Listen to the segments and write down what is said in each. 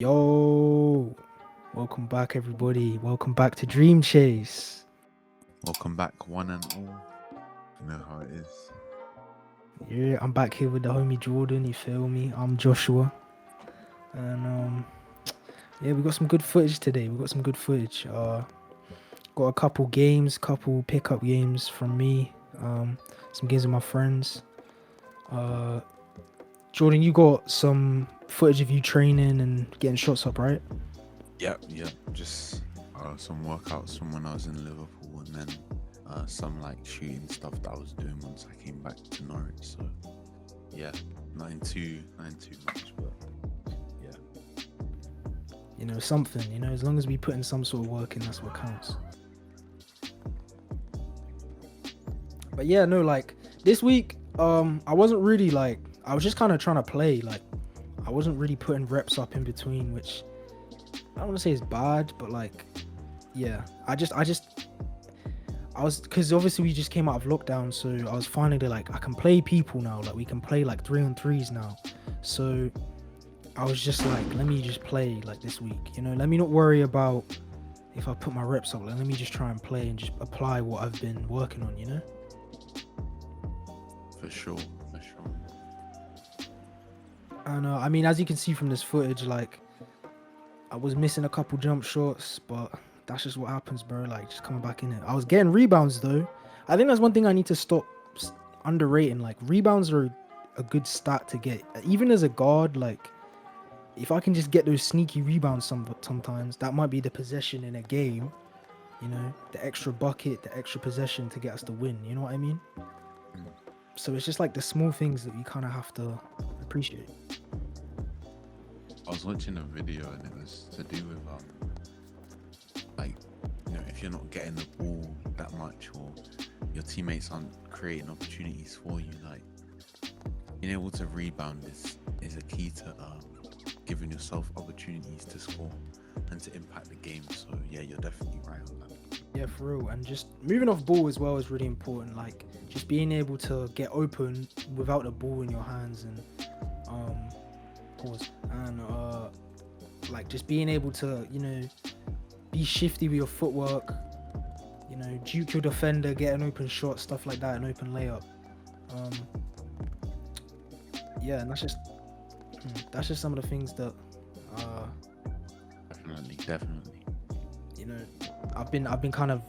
Yo, welcome back, everybody. Welcome back to Dream Chase. Welcome back, one and all. You know how it is. Yeah, I'm back here with the homie Jordan. You feel me? I'm Joshua, and yeah, we got some good footage today. We got some good footage. Got a couple games, couple pickup games from me. Some games with my friends. Uh, Jordan, you got some footage of you training and getting shots up, right? Yep. Just some workouts from when I was in Liverpool, and then some like shooting stuff that I was doing once I came back to Norwich. So yeah, nothing too much, but yeah, Something. As long as we put in some sort of work in, that's what counts. But yeah, no, like this week, I wasn't really like I was just kind of trying to play. Like I wasn't really putting reps up in between, which I don't want to say is bad, but like yeah, I was because obviously we just came out of lockdown, so I was finding that like I can play people now, like we can play like 3-on-3s now. So I was just like, let me just play like this week, let me not worry about if I put my reps up, like let me just try and play and just apply what I've been working on. for sure. And I mean, as you can see from this footage, like I was missing a couple jump shots, but that's just what happens, bro. Like just coming back in it. I was getting rebounds though. I think that's one thing I need to stop underrating. Like rebounds are a good stat to get, even as a guard. Like if I can just get those sneaky rebounds sometimes, that might be the possession in a game. The extra bucket, the extra possession to get us to win. You know what I mean? Mm. So it's just like the small things that you kind of have to appreciate. I was watching a video and it was to do with like if you're not getting the ball that much or your teammates aren't creating opportunities for you, like being able to rebound is a key to giving yourself opportunities to score and to impact the game. So yeah, you're definitely right on that. Yeah, for real. And just moving off ball as well is really important. Like just being able to get open without the ball in your hands and pause and like just being able to be shifty with your footwork. Duke your defender, get an open shot, stuff like that, an open layup. Yeah, and that's just some of the things that Definitely. I've been kind of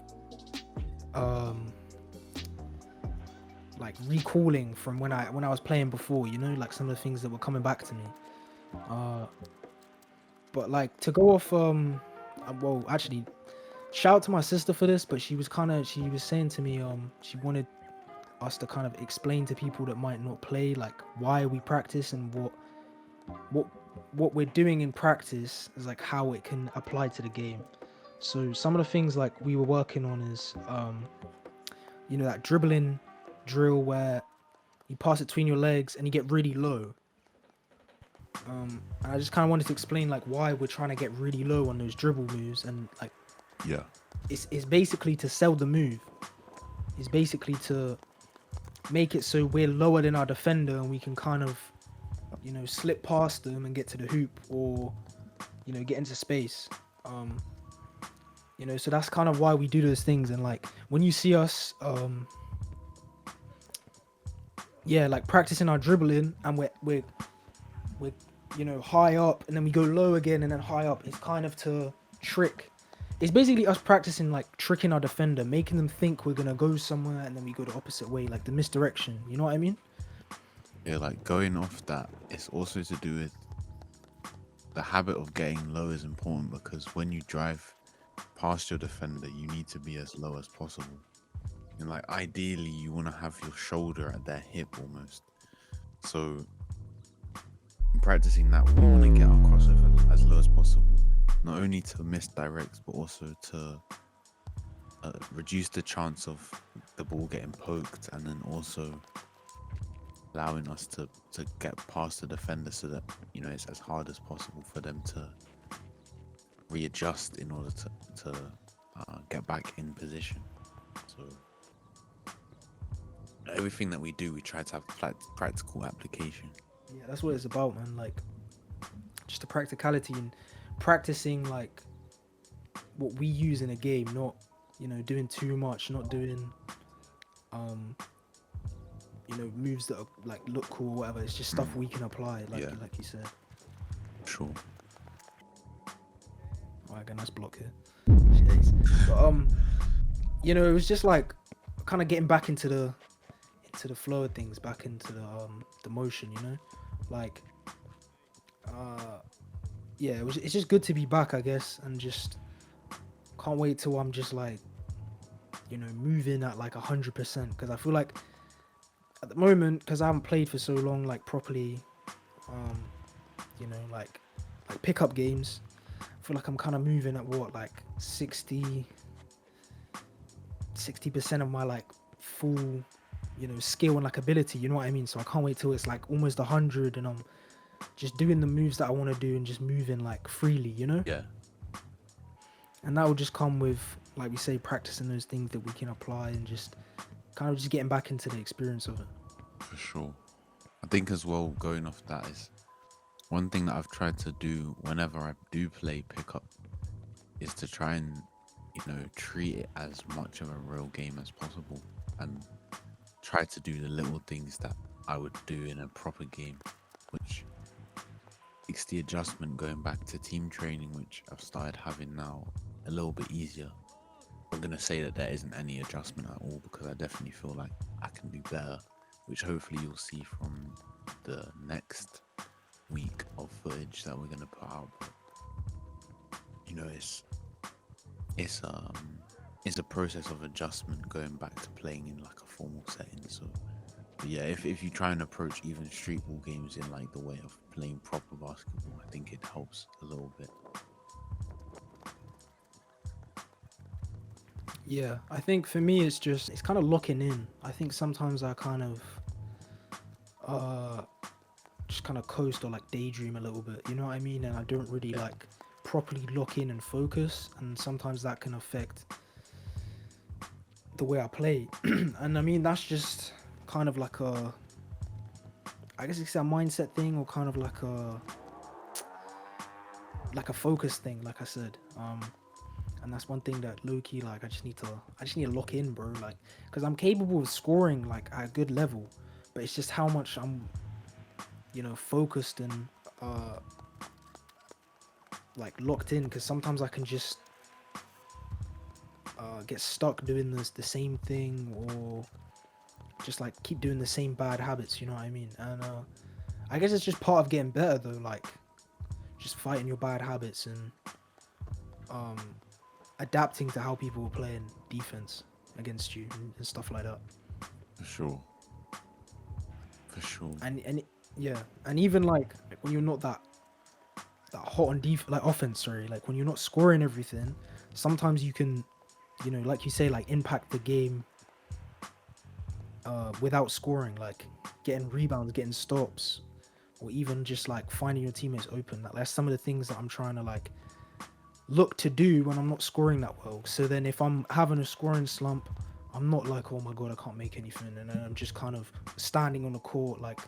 like recalling from when I was playing before, like some of the things that were coming back to me. But like to go off well, actually shout out to my sister for this, but she was saying to me she wanted us to kind of explain to people that might not play like why we practice and what what we're doing in practice is like how it can apply to the game. So some of the things like we were working on is that dribbling drill where you pass it between your legs and you get really low. And I just kind of wanted to explain like why we're trying to get really low on those dribble moves, and like Yeah. it's basically to sell the move. It's basically to make it so we're lower than our defender and we can kind of slip past them and get to the hoop, or get into space. So that's kind of why we do those things. And like when you see us like practicing our dribbling and we're high up and then we go low again and then high up, it's kind of to trick. It's basically us practicing like tricking our defender, making them think we're gonna go somewhere and then we go the opposite way, like the misdirection. You know what I mean? Yeah, like going off that, it's also to do with the habit of getting low is important, because when you drive past your defender, you need to be as low as possible. And like ideally, you want to have your shoulder at their hip almost. So in practicing that, we want to get our crossover as low as possible, not only to misdirect, but also to reduce the chance of the ball getting poked, and then also allowing us to get past the defender so that it's as hard as possible for them to readjust in order to get back in position. So everything that we do, we try to have practical application. Yeah, that's what it's about, man. Like just the practicality and practicing like what we use in a game, not doing too much, not doing um moves that are like look cool or whatever. It's just stuff we can apply, like you said. Sure. Alright, got a nice block here. Jeez. But it was just like kind of getting back into the flow of things, back into the motion, like it's just good to be back, I guess, and just can't wait till I'm just like moving at like 100%, because I feel like at the moment, because I haven't played for so long like properly, like pickup games, I feel like I'm kind of moving at what, like 60% of my like full skill and like ability, you know what I mean? So I can't wait till it's like almost 100 and I'm just doing the moves that I want to do and just moving like freely, Yeah. And that will just come with, like we say, practicing those things that we can apply and just kind of just getting back into the experience of it. For sure. I think as well, going off that, is one thing that I've tried to do whenever I do play pickup is to try and treat it as much of a real game as possible, and try to do the little things that I would do in a proper game, which makes the adjustment going back to team training, which I've started having now, a little bit easier. I'm going to say that there isn't any adjustment at all, because I definitely feel like I can do better, which hopefully you'll see from the next week of footage that we're going to put out. But, it's a process of adjustment going back to playing in like a formal setting. So but yeah, if you try and approach even street ball games in like the way of playing proper basketball, I think it helps a little bit. Yeah, I think for me it's kind of locking in. I think sometimes I kind of just kind of coast or like daydream a little bit, you know what I mean? And I don't really like properly lock in and focus, and sometimes that can affect the way I play. And I mean, that's just kind of like I guess it's a mindset thing, or kind of like a focus thing, like I said. And that's one thing that low-key, like, I just need to lock in, bro, like, because I'm capable of scoring like at a good level, but it's just how much I'm focused and like locked in, because sometimes I can just get stuck doing the same thing, or just like keep doing the same bad habits, you know what I mean? And I guess it's just part of getting better though, like just fighting your bad habits and adapting to how people are playing defense against you and stuff like that. For sure. And yeah, and even like when you're not that hot on offense, sorry, like when you're not scoring everything, sometimes you can, like you say, like impact the game without scoring, like getting rebounds, getting stops, or even just like finding your teammates open. Like that's some of the things that I'm trying to like look to do when I'm not scoring that well. So then if I'm having a scoring slump, I'm not like, oh my god, I can't make anything, and then I'm just kind of standing on the court like,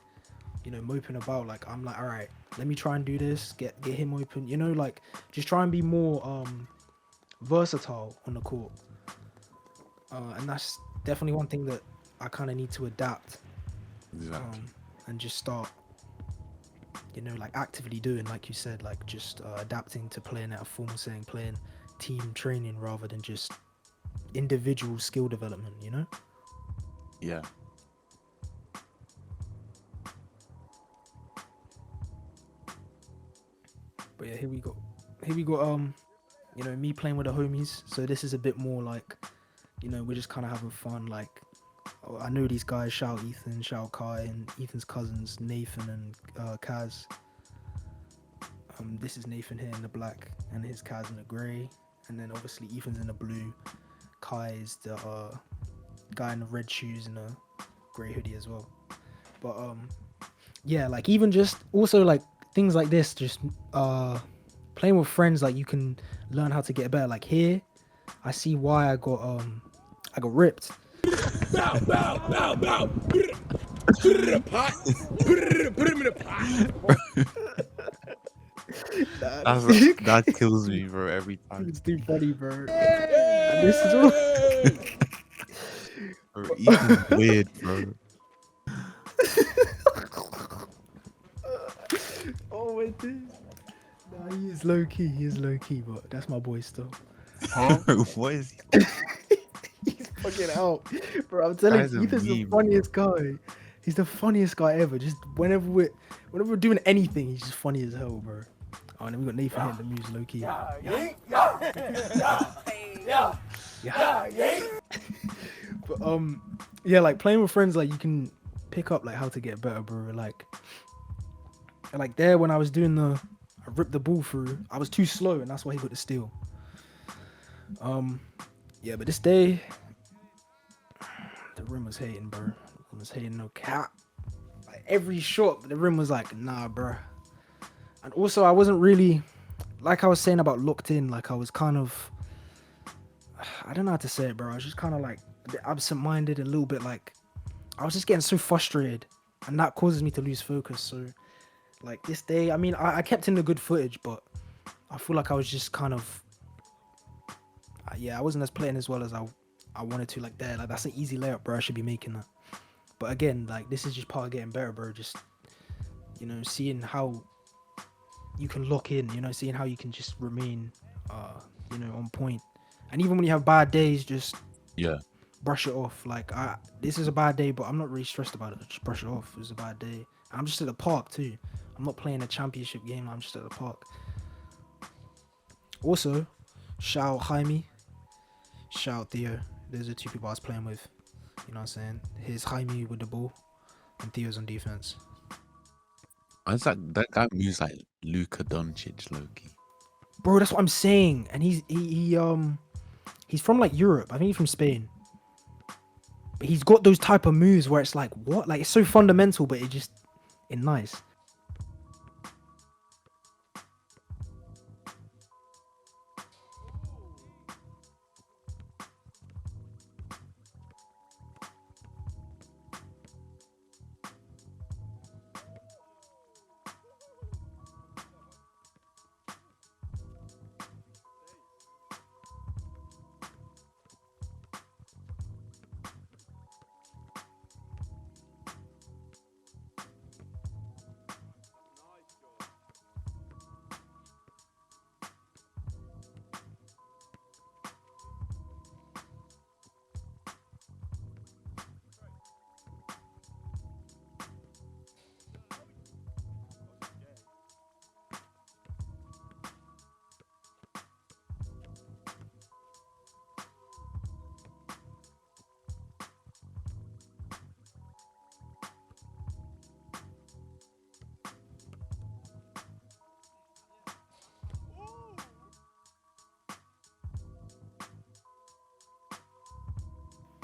moping about. Like I'm like, all right, let me try and do this, get him open, like just try and be more versatile on the court. And that's definitely one thing that I kind of need to adapt. Exactly. And just start like actively doing, like you said, like just adapting to playing at a formal setting, playing team training rather than just individual skill development, Yeah. But yeah, here we go me playing with the homies. So this is a bit more like, we're just kind of having fun. Like, I know these guys, shout Ethan, shout Kai, and Ethan's cousins Nathan and Kaz. This is Nathan here in the black and his Kaz in the grey, and then obviously Ethan's in the blue. Kai is the guy in the red shoes and a grey hoodie as well. But yeah, like even just also like things like this, just playing with friends, like you can learn how to get better. Like here, I see why I got ripped. Bow, bow, bow, bow. Put it in a pot. Put him in a pot. Nah, That kills me, bro, every time. it's too funny, bro. And this is all. Bro, Ethan's weird, bro. Oh my days. Nah, he is low key. He is low key, but that's my boy still. What is he? He's fucking out, bro. I'm telling Guy's a you, Ethan's the meme, funniest guy. He's the funniest guy ever. Just whenever we're doing anything, he's just funny as hell, bro. Oh, and then we got Nathan hitting the music low key. Yeah. But yeah, like playing with friends, like you can pick up like how to get better, bro. Like there when I was doing I ripped the ball through. I was too slow, and that's why he got the steal. Yeah, but this day, the rim was hating, bro. The rim was hating, no cap. Like every shot, the rim was like, nah, bro. And also, I wasn't really, like I was saying about locked in. Like I was kind of, I don't know how to say it, bro. I was just kind of like a bit absent-minded, a little bit like, I was just getting so frustrated, and that causes me to lose focus. So, like this day, I mean, I kept in the good footage, but I feel like I was just kind of, yeah, I wasn't playing as well as I wanted to. Like there, like that's an easy layup, bro. I should be making that. But again, like this is just part of getting better, bro. Just seeing how you can lock in, seeing how you can just remain, on point. And even when you have bad days, just brush it off. Like this is a bad day, but I'm not really stressed about it. Just brush it off. It was a bad day. I'm just at the park too. I'm not playing a championship game. I'm just at the park. Also, shout out Jaime. Shout out Theo. Those are two people I was playing with. You know what I'm saying? Here's Jaime with the ball, and Theo's on defense. It's like that guy moves like Luka Doncic, Loki. Bro, that's what I'm saying. And he's from like Europe. I think he's from Spain. But he's got those type of moves where it's like, what? Like it's so fundamental, but it's nice.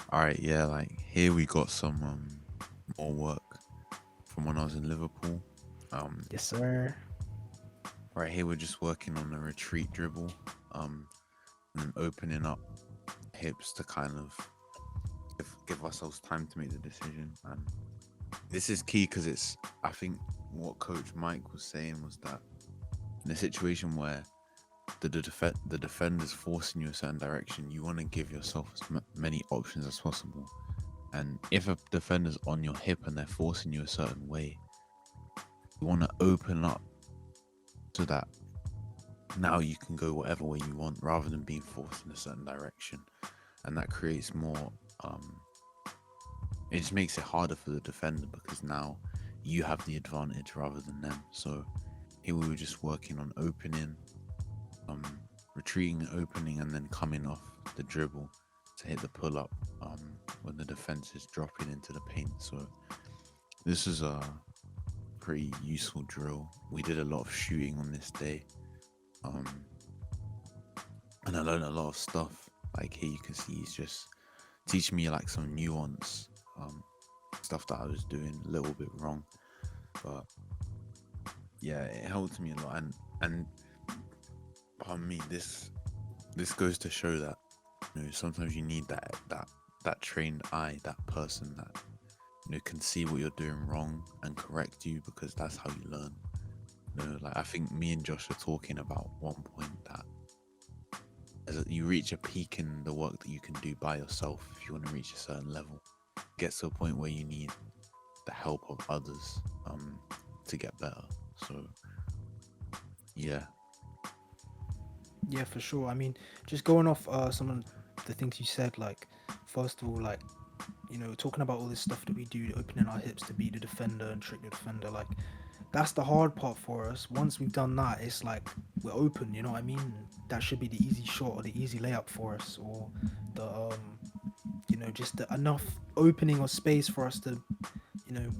All right, yeah, like here we got some more work from when I was in Liverpool. Yes, sir. Right here we're just working on a retreat dribble, and then opening up hips to kind of give ourselves time to make the decision. And this is key because I think what Coach Mike was saying was that in a situation where the defender's forcing you a certain direction, you want to give yourself as many options as possible. And if a defender's on your hip and they're forcing you a certain way, you want to open up so that now you can go whatever way you want rather than being forced in a certain direction. And that creates more, it just makes it harder for the defender because now you have the advantage rather than them. So here we were just working on opening, retreating, opening, and then coming off the dribble to hit the pull up when the defense is dropping into the paint. So this is a pretty useful drill. We did a lot of shooting on this day, and I learned a lot of stuff. Like here you can see he's just teaching me like some nuance, stuff that I was doing a little bit wrong, but yeah, it helped me a lot. And pardon me, this goes to show that sometimes you need that trained eye, that person that can see what you're doing wrong and correct you, because that's how you learn. No, like I think me and Josh were talking about one point that you reach a peak in the work that you can do by yourself if you want to reach a certain level. It gets to a point where you need the help of others to get better. So yeah, Yeah, for sure. I mean, just going off some of the things you said, like first of all, like talking about all this stuff that we do, opening our hips to beat the defender and trick the defender, like that's the hard part for us. Once we've done that, it's like we're open. You know what I mean? That should be the easy shot or the easy layup for us, or the just the enough opening or space for us to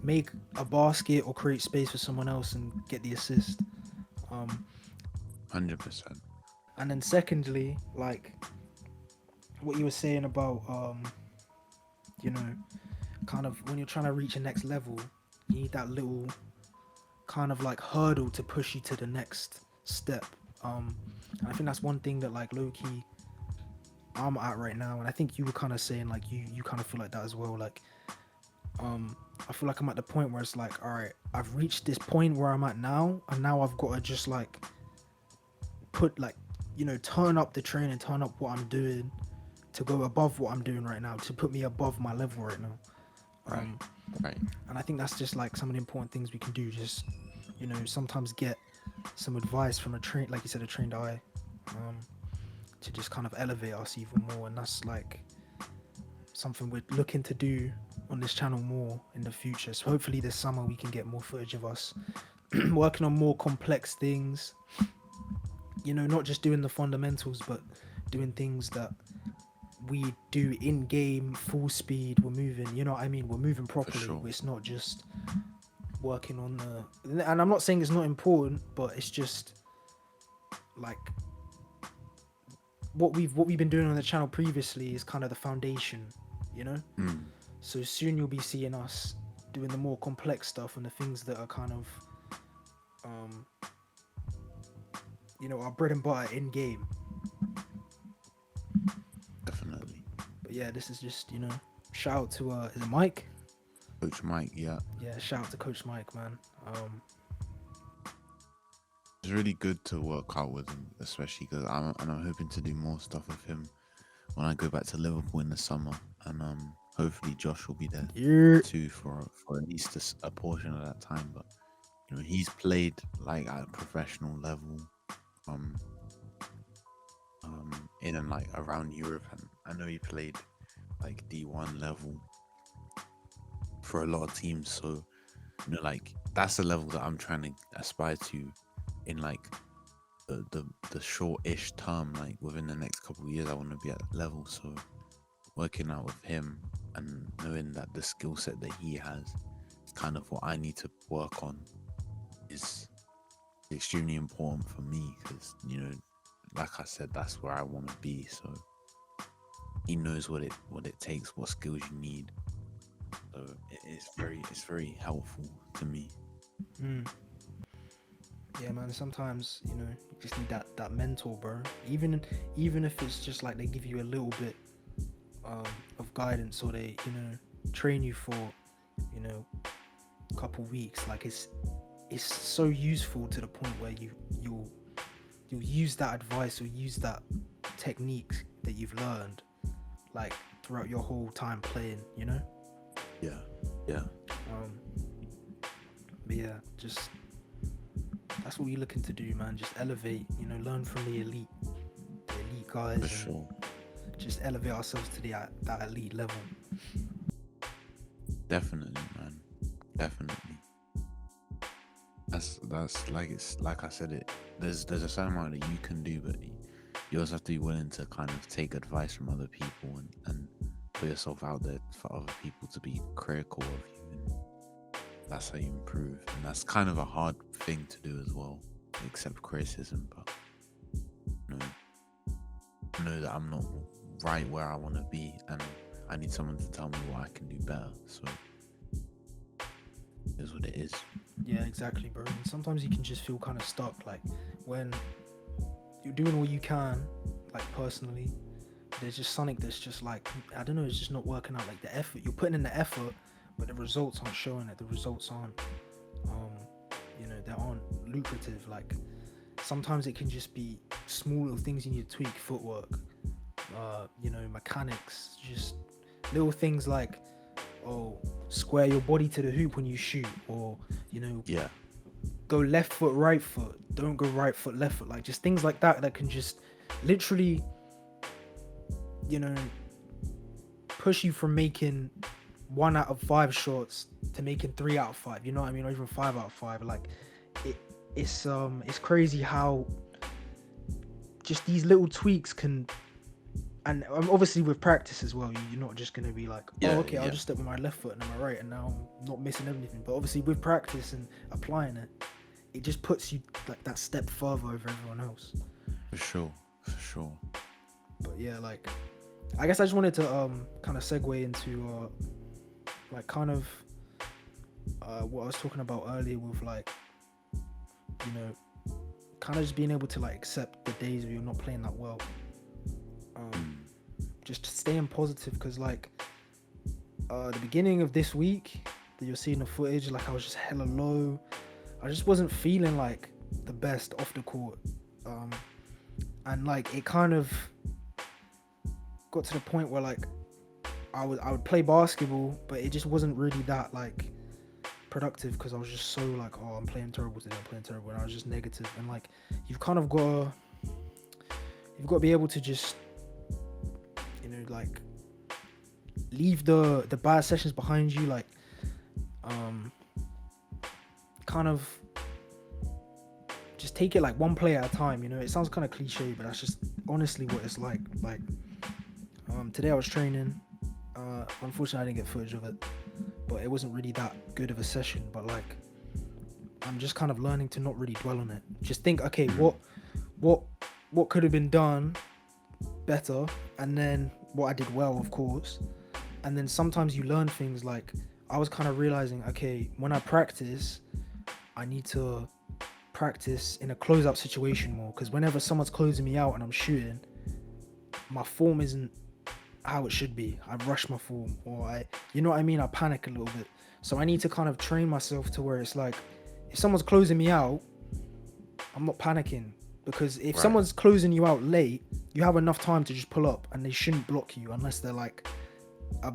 make a basket or create space for someone else and get the assist. 100%. And then secondly, like what you were saying about kind of when you're trying to reach a next level, you need that little kind of like hurdle to push you to the next step. And I think that's one thing that like low-key I'm at right now, and I think you were kind of saying like you kind of feel like that as well. Like I feel like I'm at the point where it's like, all right, I've reached this point where I'm at now, and now I've got to just like put like turn up the train and turn up what I'm doing to go above what I'm doing right now, to put me above my level right now. Right. And I think that's just like some of the important things we can do. Just sometimes get some advice from a trained, like you said, a trained eye, to just kind of elevate us even more. And that's like something we're looking to do on this channel more in the future. So hopefully this summer we can get more footage of us working on more complex things. Not just doing the fundamentals, but doing things that we do in game, full speed. We're moving, you know what I mean? We're moving properly. sure. It's not just working on and I'm not saying it's not important, but it's just like what we've been doing on the channel previously is kind of the foundation, So soon you'll be seeing us doing the more complex stuff and the things that are kind of our bread and butter in game. Definitely. But yeah, this is just shout out to is it Mike? Coach Mike, yeah. Yeah, shout out to Coach Mike, man. It's really good to work out with him, especially because I'm hoping to do more stuff with him when I go back to Liverpool in the summer, and hopefully Josh will be there too for at least a portion of that time. But he's played like at a professional level, in and like around Europe, and I know he played like D1 level for a lot of teams. So like that's the level that I'm trying to aspire to in like the short-ish term. Like within the next couple of years I want to be at that level. So working out with him and knowing that the skill set that he has is kind of what I need to work on is extremely important for me, because like I said, that's where I want to be. So he knows what it takes, what skills you need. So it's very helpful to me. Yeah, man. Sometimes you just need that mentor, bro. Even if it's just like they give you a little bit of guidance, or they train you for a couple weeks. Like it's so useful to the point where you'll use that advice or use that technique that you've learned like throughout your whole time playing. Yeah. But yeah, just that's what we're looking to do, man. Just elevate, learn from the elite guys. For sure. Just elevate ourselves to that elite level. Definitely, man. Definitely. That's like I said, there's a certain amount that you can do, but you also have to be willing to kind of take advice from other people and put yourself out there for other people to be critical of you, and that's how you improve. And that's kind of a hard thing to do as well, accept criticism, but know that I'm not right where I want to be, and I need someone to tell me what I can do better. So it is what it is. Yeah, exactly, bro. And sometimes you can just feel kind of stuck, like when you're doing all you can, like personally, there's just something that's just like, I don't know, it's just not working out. Like the effort, you're putting in the effort, but the results aren't showing it. The results aren't, they aren't lucrative. Like sometimes it can just be small little things you need to tweak, footwork, mechanics, just little things like, oh, square your body to the hoop when you shoot, or Yeah. go left foot, right foot, don't go right foot, left foot, like just things like that can just literally push you from making 1 out of 5 shots to making 3 out of 5, you know what I mean, or even 5 out of 5. Like it's crazy how just these little tweaks can, and obviously with practice as well, you're not just going to be like, I'll just step with my left foot and then my right, and now I'm not missing anything. But obviously with practice and applying it, it just puts you like that step further over everyone else. For sure. But yeah, like I guess I just wanted to kind of segue into what I was talking about earlier with like, kind of just being able to like accept the days where you're not playing that well. Just staying positive, because like the beginning of this week that you're seeing the footage, like I was just hella low. I just wasn't feeling like the best off the court, and like it kind of got to the point where like I would play basketball, but it just wasn't really that like productive, because I was just so like, I'm playing terrible today, and I was just negative. And like you've got to be able to just like leave the bad sessions behind you, like kind of just take it like one play at a time. It sounds kind of cliche, but that's just honestly what it's like. Like today I was training, unfortunately I didn't get footage of it, but it wasn't really that good of a session. But like I'm just kind of learning to not really dwell on it, just think, okay, what could have been done better, and then what I did well, of course. And then sometimes you learn things, like I was kind of realizing, okay, when I practice, I need to practice in a closeout situation more, because whenever someone's closing me out and I'm shooting, my form isn't how it should be. I rush my form, or I panic a little bit. So I need to kind of train myself to where it's like, if someone's closing me out, I'm not panicking, because if someone's closing you out late, you have enough time to just pull up, and they shouldn't block you unless they're like a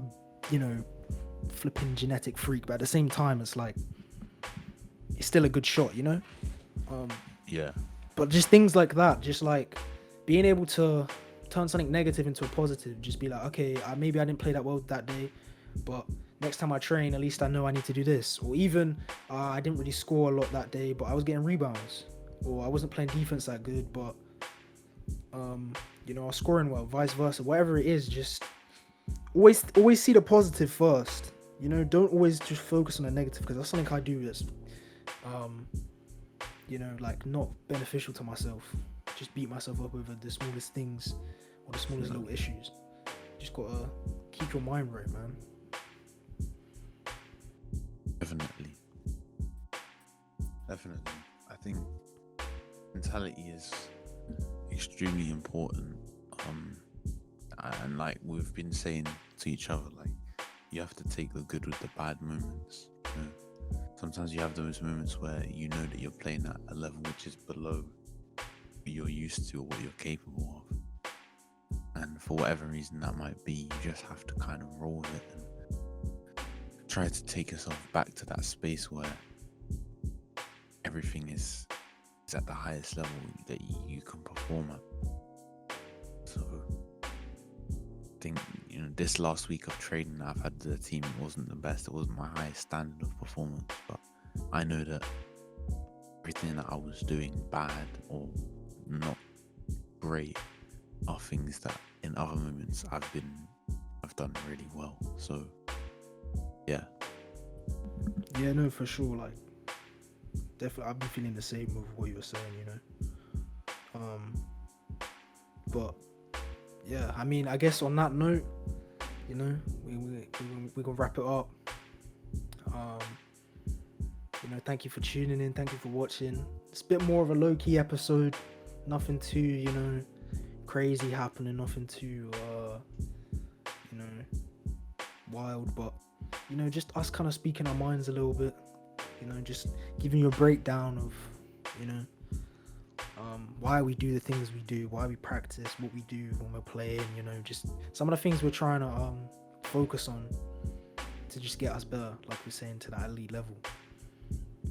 flipping genetic freak. But at the same time, it's like it's still a good shot, But just things like that, just like being able to turn something negative into a positive. Just be like, okay, maybe I didn't play that well that day, but next time I train, at least I know I need to do this. Or even I didn't really score a lot that day, but I was getting rebounds, or I wasn't playing defense that good, but I was scoring well, vice versa. Whatever it is, just always see the positive first. Don't always just focus on the negative, because that's something I do that's like not beneficial to myself. Just beat myself up over the smallest things or the smallest little issues. Just gotta keep your mind right, man. Definitely. I think mentality is extremely important. And like we've been saying to each other, like you have to take the good with the bad moments. Sometimes you have those moments where you know that you're playing at a level which is below what you're used to or what you're capable of, and for whatever reason that might be, you just have to kind of roll with it and try to take yourself back to that space where everything is at the highest level that you can perform at. So I think this last week of training that I've had the team, it wasn't the best, it wasn't my highest standard of performance, but I know that everything that I was doing bad or not great are things that in other moments I've done really well. So yeah, no, for sure. Like definitely I've been feeling the same with what you were saying, but yeah, I mean, I guess on that note, we can wrap it up. Thank you for tuning in, thank you for watching. It's a bit more of a low-key episode, nothing too crazy happening, nothing too wild, but just us kind of speaking our minds a little bit, just giving you a breakdown of you know, why we do the things we do, why we practice what we do when we're playing, you know, just some of the things we're trying to focus on to just get us better, like we're saying, to that elite level.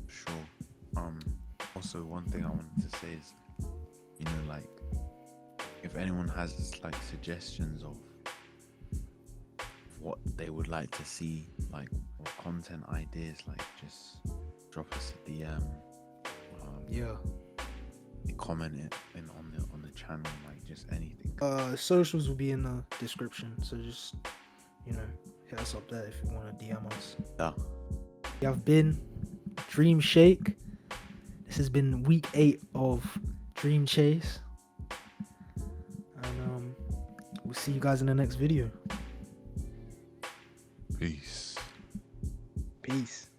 Sure. Also, one thing I wanted to say is, you know, like, if anyone has like suggestions of what they would like to see, like, or content ideas, like, just drop us a DM. Yeah. Comment it on the channel, like, just anything. Socials will be in the description, so just, you know, hit us up there if you want to DM us. Yeah. We have been Dream Shake. This has been week 8 of Dream Chase, and we'll see you guys in the next video. Peace. Peace.